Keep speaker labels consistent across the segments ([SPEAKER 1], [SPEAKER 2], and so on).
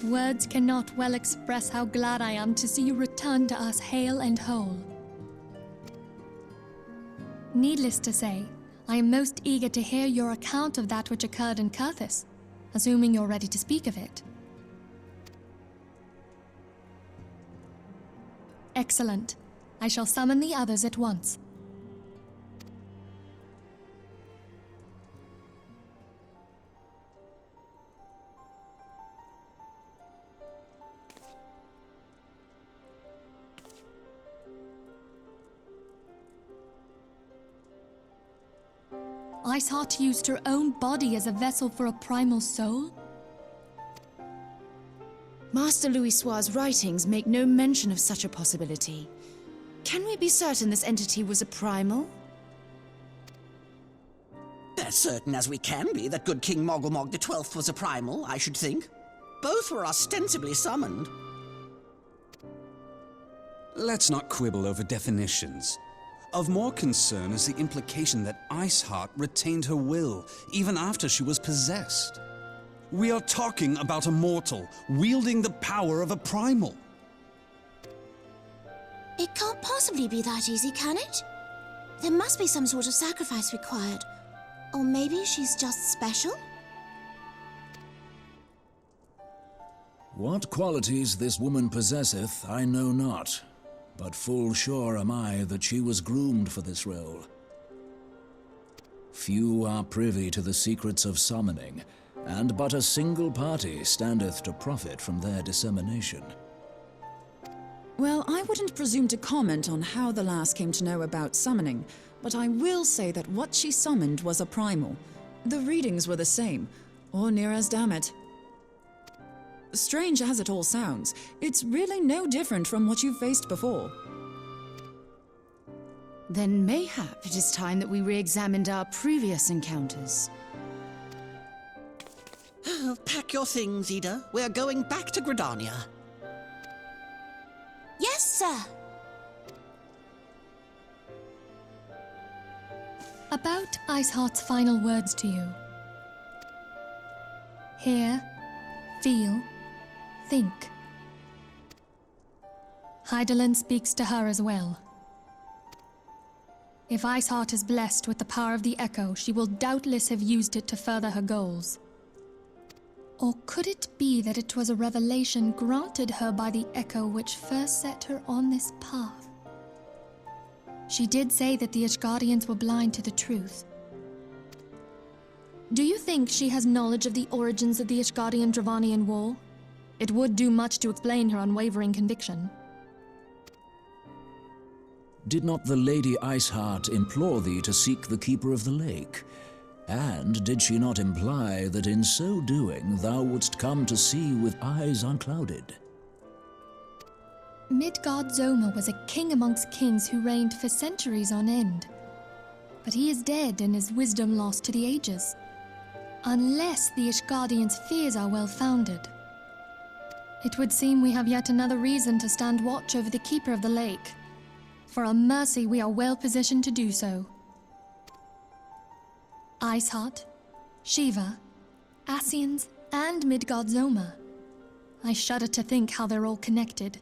[SPEAKER 1] Words cannot well express how glad I am to see you return to us hale and whole. Needless to say, I am most eager to hear your account of that which occurred in Curthis, assuming you're ready to speak of it. Excellent. I shall summon the others at once. Iceheart used her own body as a vessel for a primal soul?
[SPEAKER 2] Master Louisoix's writings make no mention of such a possibility. Can we be certain this entity was a primal?
[SPEAKER 3] As certain as we can be that good King Mogglemog the 12th was a primal, I should think. Both were ostensibly summoned.
[SPEAKER 4] Let's not quibble over definitions. Of more concern is the implication that Iceheart retained her will, even after she was possessed. We are talking about a mortal, wielding the power of a primal.
[SPEAKER 5] It can't possibly be that easy, can it? There must be some sort of sacrifice required. Or maybe she's just special?
[SPEAKER 6] What qualities this woman possesseth, I know not. But full sure am I that she was groomed for this role. Few are privy to the secrets of summoning, and but a single party standeth to profit from their dissemination.
[SPEAKER 7] Well, I wouldn't presume to comment on how the lass came to know about summoning, but I will say that what she summoned was a primal. The readings were the same, or near as damn it. Strange as it all sounds, it's really no different from what you've faced before.
[SPEAKER 2] Then mayhap it is time that we re-examined our previous encounters.
[SPEAKER 3] Pack your things, Ida. We're going back to Gridania.
[SPEAKER 5] Yes, sir.
[SPEAKER 1] About Iceheart's final words to you. Hear, feel, think. Hydaelyn speaks to her as well. If Iceheart is blessed with the power of the Echo, she will doubtless have used it to further her goals. Or could it be that it was a revelation granted her by the Echo which first set her on this path? She did say that the Ishgardians were blind to the truth. Do you think she has knowledge of the origins of the Ishgardian-Dravanian War? It would do much to explain her unwavering conviction.
[SPEAKER 6] Did not the Lady Iceheart implore thee to seek the Keeper of the Lake? And did she not imply that in so doing thou wouldst come to see with eyes unclouded?
[SPEAKER 1] Midgard-Zoma was a king amongst kings who reigned for centuries on end. But he is dead and his wisdom lost to the ages. Unless the Ishgardians' fears are well-founded. It would seem we have yet another reason to stand watch over the Keeper of the Lake. For a mercy, we are well positioned to do so. Iceheart, Shiva, Ascians, and Midgard-Zoma. I shudder to think how they're all connected.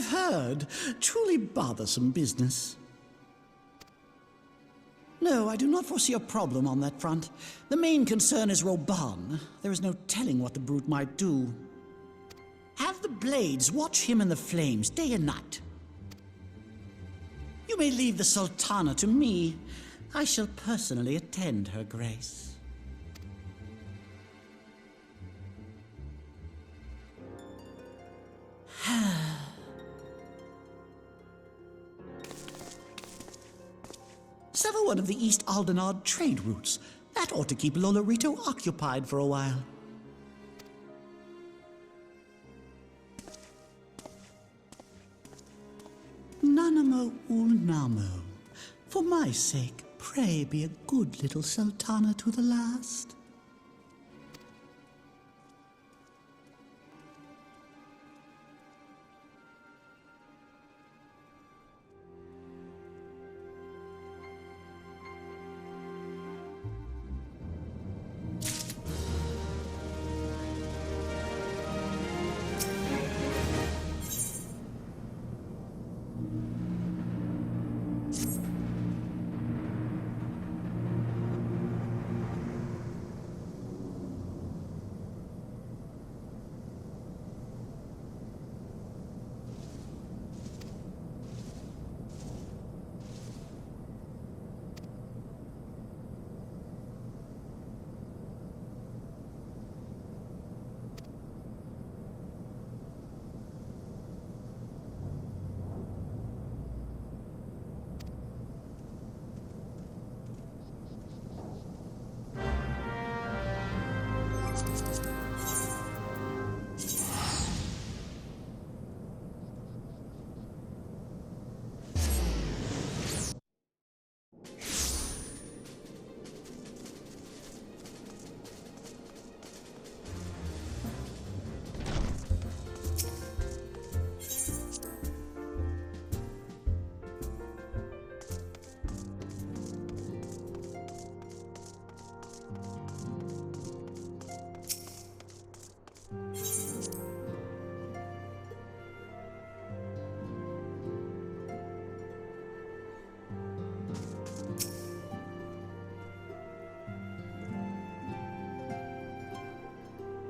[SPEAKER 8] I've heard. Truly bothersome business. No, I do not foresee a problem on that front. The main concern is Roban. There is no telling what the brute might do. Have the blades watch him in the flames day and night. You may leave the Sultana to me. I shall personally attend her grace. Sever one of the East Aldenard trade routes. That ought to keep Lolorito occupied for a while. Nanamo Ulnamo. For my sake, pray be a good little Sultana to the last.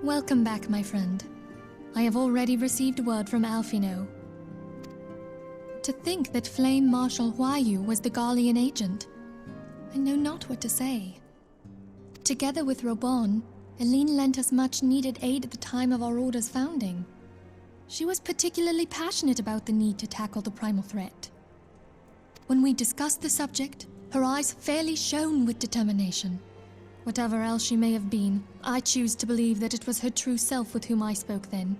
[SPEAKER 1] Welcome back, my friend. I have already received word from Alfino. To think that Flame Marshal Huayu was the Garlean agent. I know not what to say. Together with Robon, Eline lent us much-needed aid at the time of our Order's founding. She was particularly passionate about the need to tackle the primal threat. When we discussed the subject, her eyes fairly shone with determination. Whatever else she may have been, I choose to believe that it was her true self with whom I spoke then.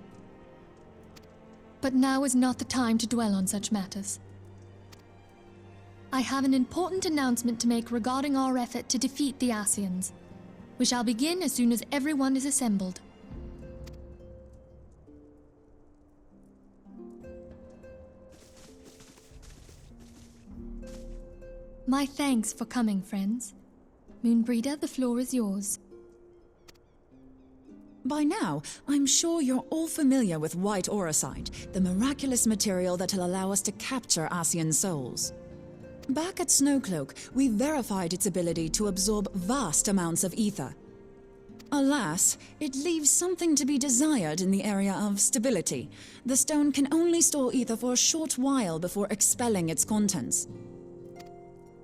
[SPEAKER 1] But now is not the time to dwell on such matters. I have an important announcement to make regarding our effort to defeat the Ascians. We shall begin as soon as everyone is assembled. My thanks for coming, friends. Moonbreeder, the floor is yours.
[SPEAKER 7] By now, I'm sure you're all familiar with white auricide, the miraculous material that'll allow us to capture Ascian souls. Back at Snowcloak, we verified its ability to absorb vast amounts of ether. Alas, it leaves something to be desired in the area of stability. The stone can only store ether for a short while before expelling its contents.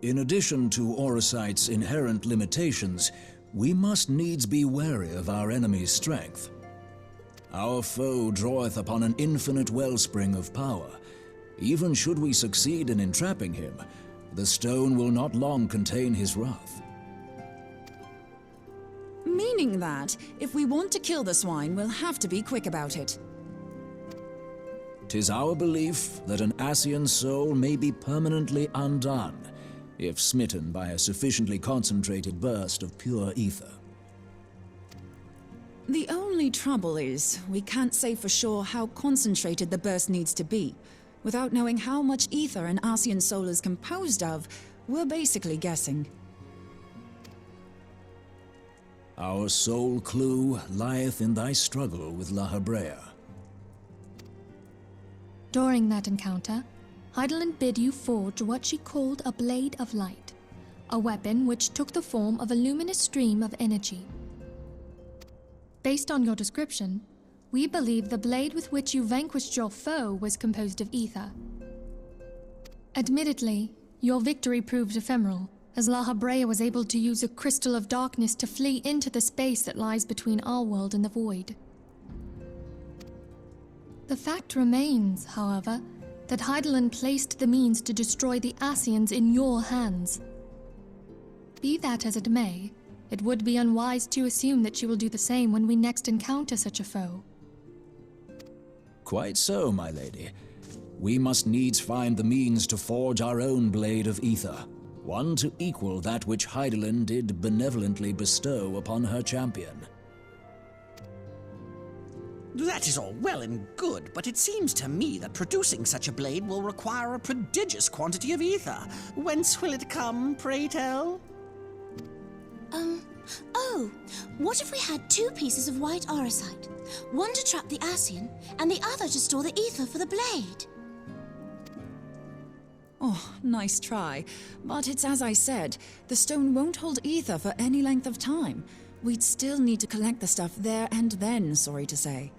[SPEAKER 6] In addition to auricite's inherent limitations, we must needs be wary of our enemy's strength. Our foe draweth upon an infinite wellspring of power. Even should we succeed in entrapping him, the stone will not long contain his wrath.
[SPEAKER 7] Meaning that, if we want to kill the swine, we'll have to be quick about it.
[SPEAKER 6] 'Tis our belief that an Ascian soul may be permanently undone, if smitten by a sufficiently concentrated burst of pure ether.
[SPEAKER 7] The only trouble is, we can't say for sure how concentrated the burst needs to be. Without knowing how much ether an Ascian soul is composed of, we're basically guessing.
[SPEAKER 6] Our sole clue lieth in thy struggle with La Hebrea.
[SPEAKER 1] During that encounter, Heidelin bid you forge what she called a Blade of Light, a weapon which took the form of a luminous stream of energy. Based on your description, we believe the blade with which you vanquished your foe was composed of ether. Admittedly, your victory proved ephemeral, as La Habrea was able to use a crystal of darkness to flee into the space that lies between our world and the void. The fact remains, however, that Heidelin placed the means to destroy the Ascians in your hands. Be that as it may, it would be unwise to assume that she will do the same when we next encounter such a foe.
[SPEAKER 6] Quite so, my lady. We must needs find the means to forge our own blade of ether, one to equal that which Heidelin did benevolently bestow upon her champion.
[SPEAKER 3] That is all well and good, but it seems to me that producing such a blade will require a prodigious quantity of ether. Whence will it come, pray tell?
[SPEAKER 5] Oh, what if we had 2 pieces of white auricite? One to trap the Ascian, and the other to store the ether for the blade.
[SPEAKER 7] Oh, nice try. But it's as I said, the stone won't hold ether for any length of time. We'd still need to collect the stuff there and then, sorry to say.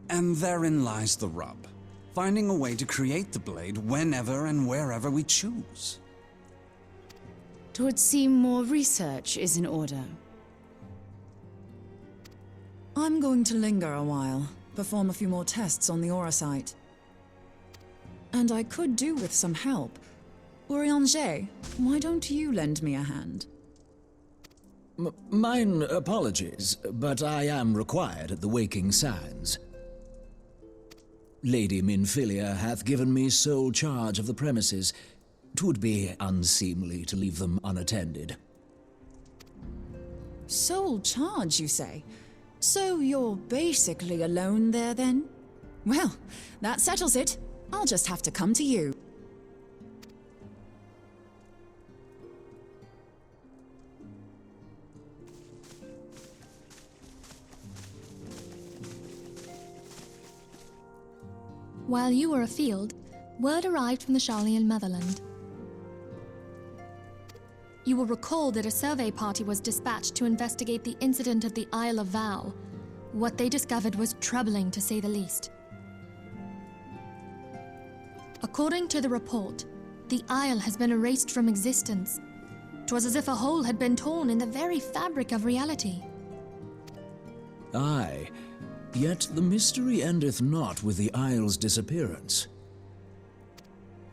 [SPEAKER 4] And therein lies the rub. Finding a way to create the blade whenever and wherever we choose.
[SPEAKER 2] 'Twould seem more research is in order.
[SPEAKER 7] I'm going to linger a while, perform a few more tests on the auricite. And I could do with some help. Urianger, why don't you lend me a hand?
[SPEAKER 6] Mine apologies, but I am required at the Waking Sands. Lady Minfilia hath given me sole charge of the premises. 'Twould be unseemly to leave them unattended.
[SPEAKER 7] Sole charge, you say? So you're basically alone there, then? Well, that settles it. I'll just have to come to you.
[SPEAKER 1] While you were afield, word arrived from the Sharlayan motherland. You will recall that a survey party was dispatched to investigate the incident at the Isle of Val. What they discovered was troubling, to say the least. According to the report, the isle has been erased from existence. 'Twas as if a hole had been torn in the very fabric of reality.
[SPEAKER 6] Aye, yet the mystery endeth not with the isle's disappearance.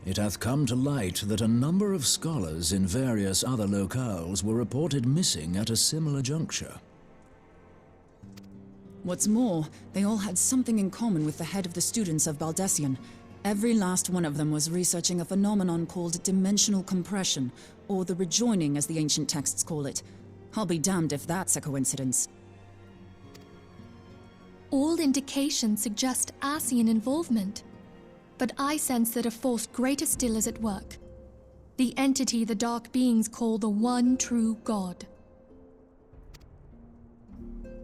[SPEAKER 6] It hath come to light that a number of scholars in various other locales were reported missing at a similar juncture.
[SPEAKER 7] What's more, they all had something in common with the head of the students of Baldessian. Every last one of them was researching a phenomenon called dimensional compression, or the rejoining as the ancient texts call it. I'll be damned if that's a coincidence.
[SPEAKER 1] All indications suggest Ascian involvement, but I sense that a force greater still is at work. The entity the Dark Beings call the One True God.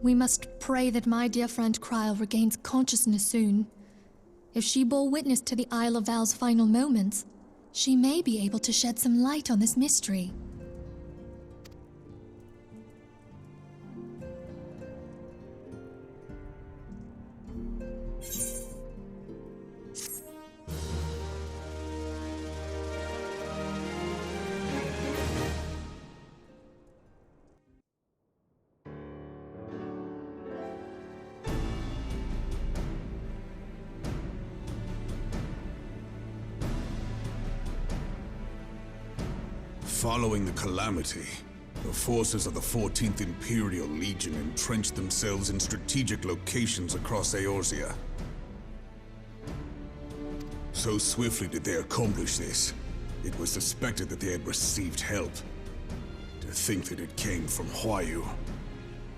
[SPEAKER 1] We must pray that my dear friend Kryl regains consciousness soon. If she bore witness to the Isle of Val's final moments, she may be able to shed some light on this mystery.
[SPEAKER 9] Following the calamity, the forces of the 14th Imperial Legion entrenched themselves in strategic locations across Eorzea. So swiftly did they accomplish this, it was suspected that they had received help. To think that it came from Huayu,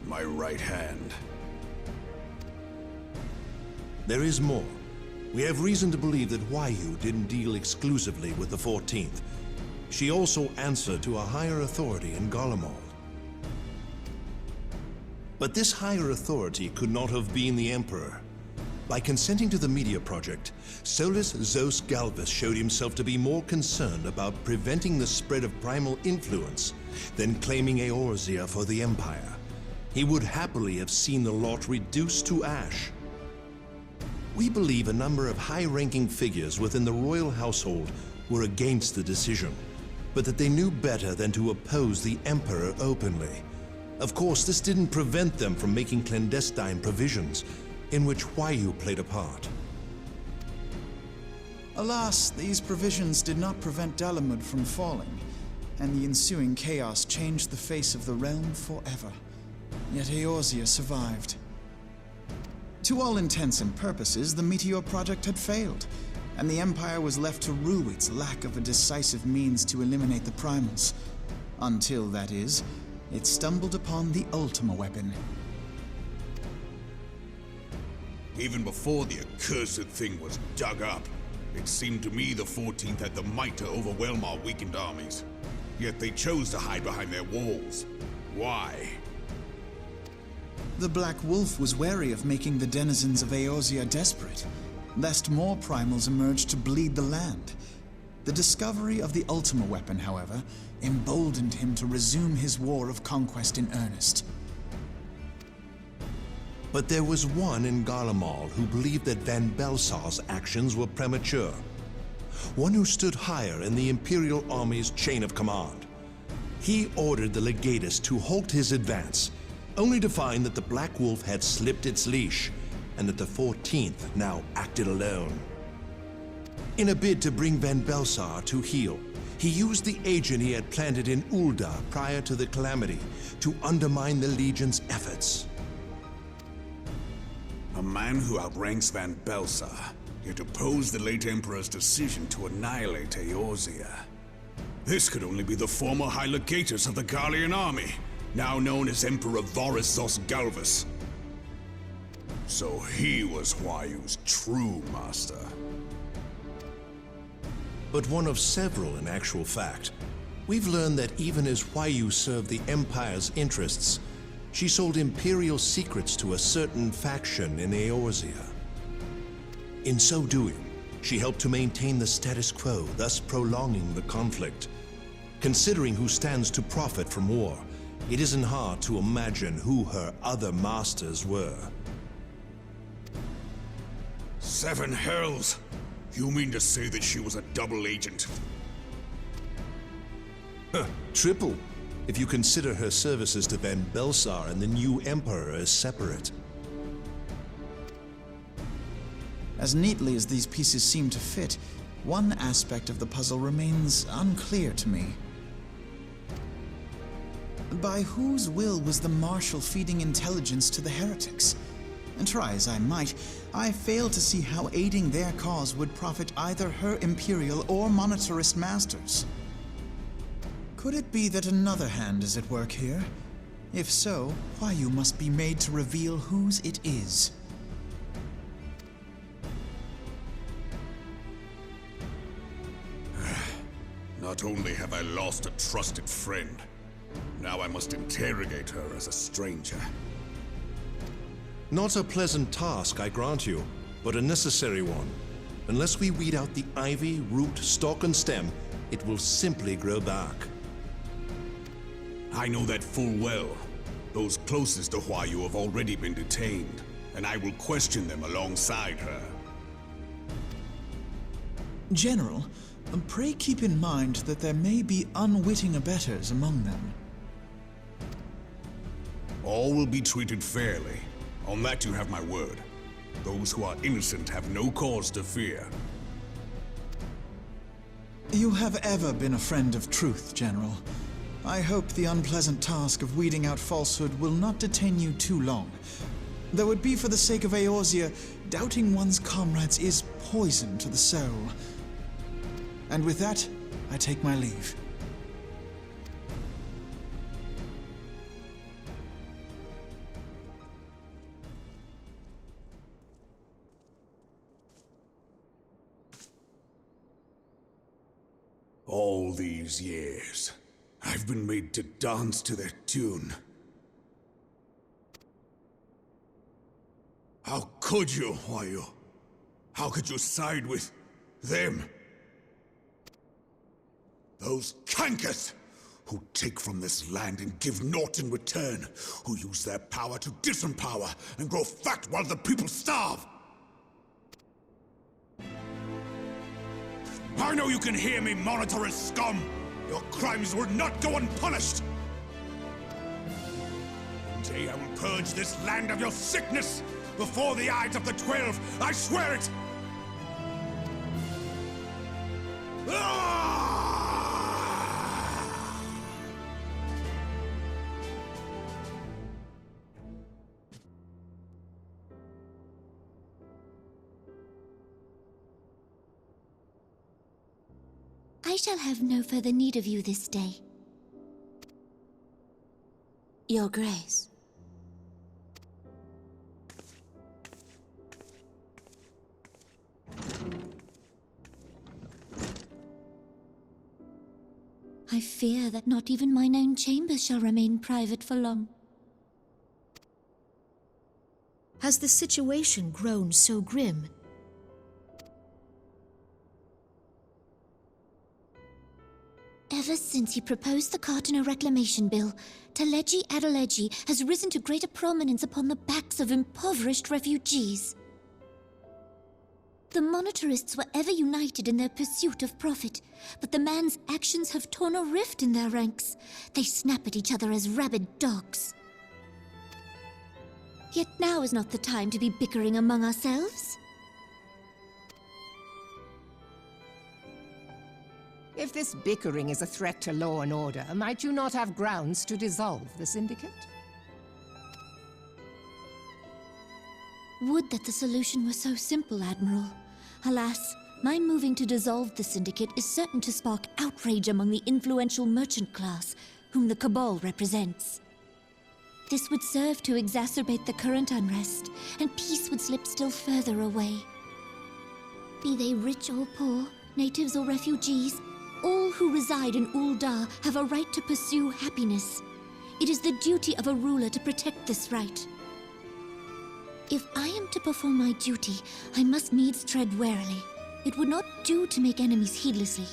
[SPEAKER 9] my right hand.
[SPEAKER 10] There is more. We have reason to believe that Huayu didn't deal exclusively with the 14th. She also answered to a higher authority in Garlemald. But this higher authority could not have been the Emperor. By consenting to the media project, Solus Zos Galvus showed himself to be more concerned about preventing the spread of primal influence than claiming Eorzea for the Empire. He would happily have seen the lot reduced to ash. We believe a number of high-ranking figures within the royal household were against the decision, but that they knew better than to oppose the Emperor openly. Of course, this didn't prevent them from making clandestine provisions, in which Huayu played a part.
[SPEAKER 11] Alas, these provisions did not prevent Dalamud from falling, and the ensuing chaos changed the face of the realm forever. Yet Eorzea survived. To all intents and purposes, the Meteor Project had failed, and the Empire was left to rue its lack of a decisive means to eliminate the primals. Until, that is, it stumbled upon the Ultima weapon.
[SPEAKER 9] Even before the accursed thing was dug up, it seemed to me the 14th had the might to overwhelm our weakened armies. Yet they chose to hide behind their walls. Why?
[SPEAKER 11] The Black Wolf was wary of making the denizens of Eorzea desperate, lest more primals emerged to bleed the land. The discovery of the Ultima weapon, however, emboldened him to resume his war of conquest in earnest.
[SPEAKER 10] But there was one in Garlemald who believed that Van Belsar's actions were premature. One who stood higher in the Imperial Army's chain of command. He ordered the Legatus to halt his advance, only to find that the Black Wolf had slipped its leash, and that the 14th now acted alone. In a bid to bring Van Belsar to heel, he used the agent he had planted in Ul'dah prior to the Calamity to undermine the Legion's efforts.
[SPEAKER 9] A man who outranks Van Belsar, yet opposed the late Emperor's decision to annihilate Eorzea. This could only be the former High Legatus of the Garlean army, now known as Emperor Varus Zos Galvus. So he was Huayu's true master.
[SPEAKER 10] But one of several in actual fact. We've learned that even as Huayu served the Empire's interests, she sold Imperial secrets to a certain faction in Eorzea. In so doing, she helped to maintain the status quo, thus prolonging the conflict. Considering who stands to profit from war, it isn't hard to imagine who her other masters were.
[SPEAKER 9] 7 hells! You mean to say that she was a double agent?
[SPEAKER 10] Triple, if you consider her services to Van Belsar and the new Emperor as separate.
[SPEAKER 11] As neatly as these pieces seem to fit, one aspect of the puzzle remains unclear to me. By whose will was the Marshal feeding intelligence to the heretics? And try as I might, I fail to see how aiding their cause would profit either her Imperial or Monetarist masters. Could it be that another hand is at work here? If so, Huayu must be made to reveal whose it is.
[SPEAKER 9] Not only have I lost a trusted friend, now I must interrogate her as a stranger.
[SPEAKER 10] Not a pleasant task, I grant you, but a necessary one. Unless we weed out the ivy, root, stalk, and stem, it will simply grow back.
[SPEAKER 9] I know that full well. Those closest to Huayu have already been detained, and I will question them alongside her.
[SPEAKER 11] General, pray keep in mind that there may be unwitting abettors among them.
[SPEAKER 9] All will be treated fairly. On that you have my word. Those who are innocent have no cause to fear.
[SPEAKER 11] You have ever been a friend of truth, General. I hope the unpleasant task of weeding out falsehood will not detain you too long. Though it be for the sake of Eorzea, doubting one's comrades is poison to the soul. And with that, I take my leave.
[SPEAKER 9] All these years, I've been made to dance to their tune. How could you, Huayu? How could you side with them? Those cankers who take from this land and give naught in return, who use their power to disempower and grow fat while the people starve. I know you can hear me, monitorous scum! Your crimes will not go unpunished! One day I will purge this land of your sickness before the eyes of the 12, I swear it! Ah!
[SPEAKER 5] I shall have no further need of you this day. Your Grace. I fear that not even mine own chambers shall remain private for long.
[SPEAKER 12] Has the situation grown so grim?
[SPEAKER 5] Ever since he proposed the Cartano Reclamation Bill, Teleji Adeleji has risen to greater prominence upon the backs of impoverished refugees. The monetarists were ever united in their pursuit of profit, but the man's actions have torn a rift in their ranks. They snap at each other as rabid dogs. Yet now is not the time to be bickering among ourselves.
[SPEAKER 13] If this bickering is a threat to law and order, might you not have grounds to dissolve the Syndicate?
[SPEAKER 5] Would that the solution were so simple, Admiral. Alas, my moving to dissolve the Syndicate is certain to spark outrage among the influential merchant class, whom the Cabal represents. This would serve to exacerbate the current unrest, and peace would slip still further away. Be they rich or poor, natives or refugees, all who reside in Ul'dah have a right to pursue happiness. It is the duty of a ruler to protect this right. If I am to perform my duty, I must needs tread warily. It would not do to make enemies heedlessly.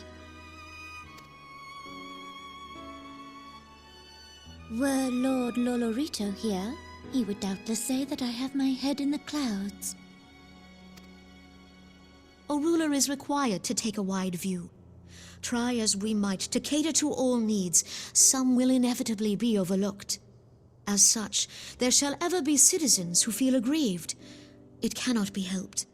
[SPEAKER 5] Were Lord Lolorito here, he would doubtless say that I have my head in the clouds.
[SPEAKER 12] A ruler is required to take a wide view. Try as we might to cater to all needs, some will inevitably be overlooked. As such, there shall ever be citizens who feel aggrieved. It cannot be helped.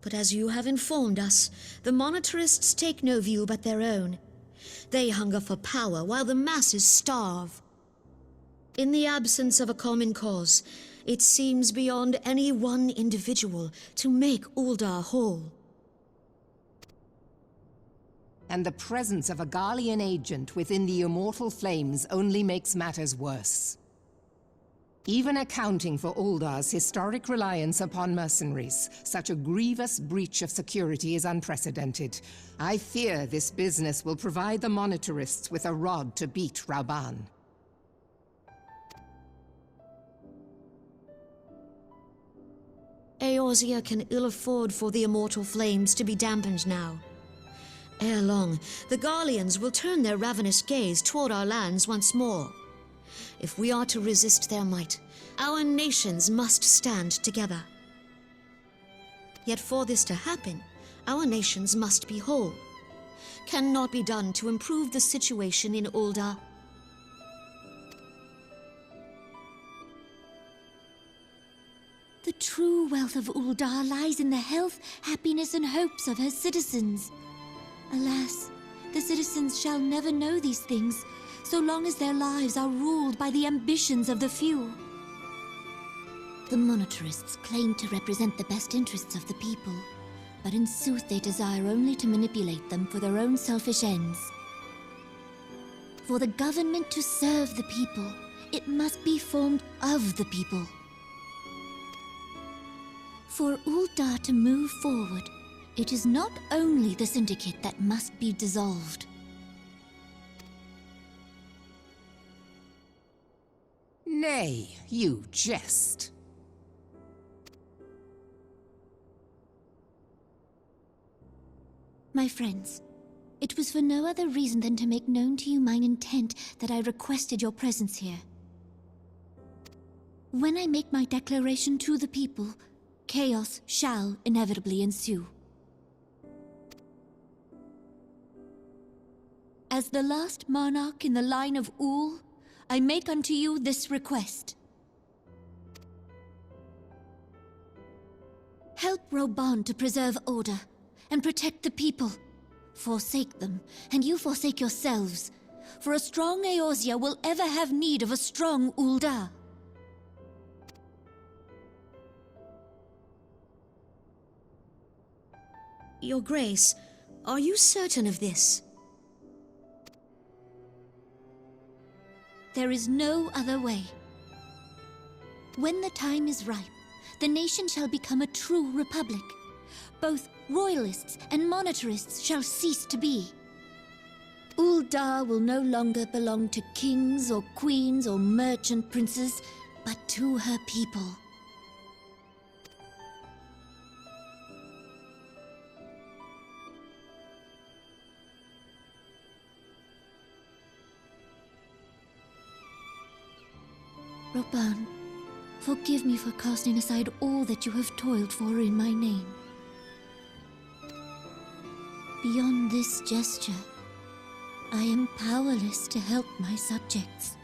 [SPEAKER 12] But as you have informed us, the monetarists take no view but their own. They hunger for power while the masses starve. In the absence of a common cause, it seems beyond any one individual to make Ul'dah whole.
[SPEAKER 13] And the presence of a Garlean agent within the Immortal Flames only makes matters worse. Even accounting for Ul'dah's historic reliance upon mercenaries, such a grievous breach of security is unprecedented. I fear this business will provide the monetarists with a rod to beat Rauban.
[SPEAKER 12] Eorzea can ill afford for the Immortal Flames to be dampened now. Ere long, the Garleans will turn their ravenous gaze toward our lands once more. If we are to resist their might, our nations must stand together. Yet for this to happen, our nations must be whole. Cannot be done to improve the situation in Ul'dah.
[SPEAKER 5] The true wealth of Ul'dah lies in the health, happiness, and hopes of her citizens. Alas, the citizens shall never know these things, so long as their lives are ruled by the ambitions of the few. The monetarists claim to represent the best interests of the people, but in sooth they desire only to manipulate them for their own selfish ends. For the government to serve the people, it must be formed of the people. For Ul'dah to move forward, it is not only the Syndicate that must be dissolved.
[SPEAKER 13] Nay, you jest.
[SPEAKER 5] My friends, it was for no other reason than to make known to you mine intent that I requested your presence here. When I make my declaration to the people, chaos shall inevitably ensue. As the last monarch in the line of Ul, I make unto you this request. Help Roban to preserve order and protect the people. Forsake them, and you forsake yourselves, for a strong Eorzea will ever have need of a strong Ul'dah.
[SPEAKER 12] Your Grace, are you certain of this?
[SPEAKER 5] There is no other way. When the time is ripe, the nation shall become a true republic. Both royalists and monetarists shall cease to be. Ul'dah will no longer belong to kings or queens or merchant princes, but to her people. Roban, forgive me for casting aside all that you have toiled for in my name. Beyond this gesture, I am powerless to help my subjects.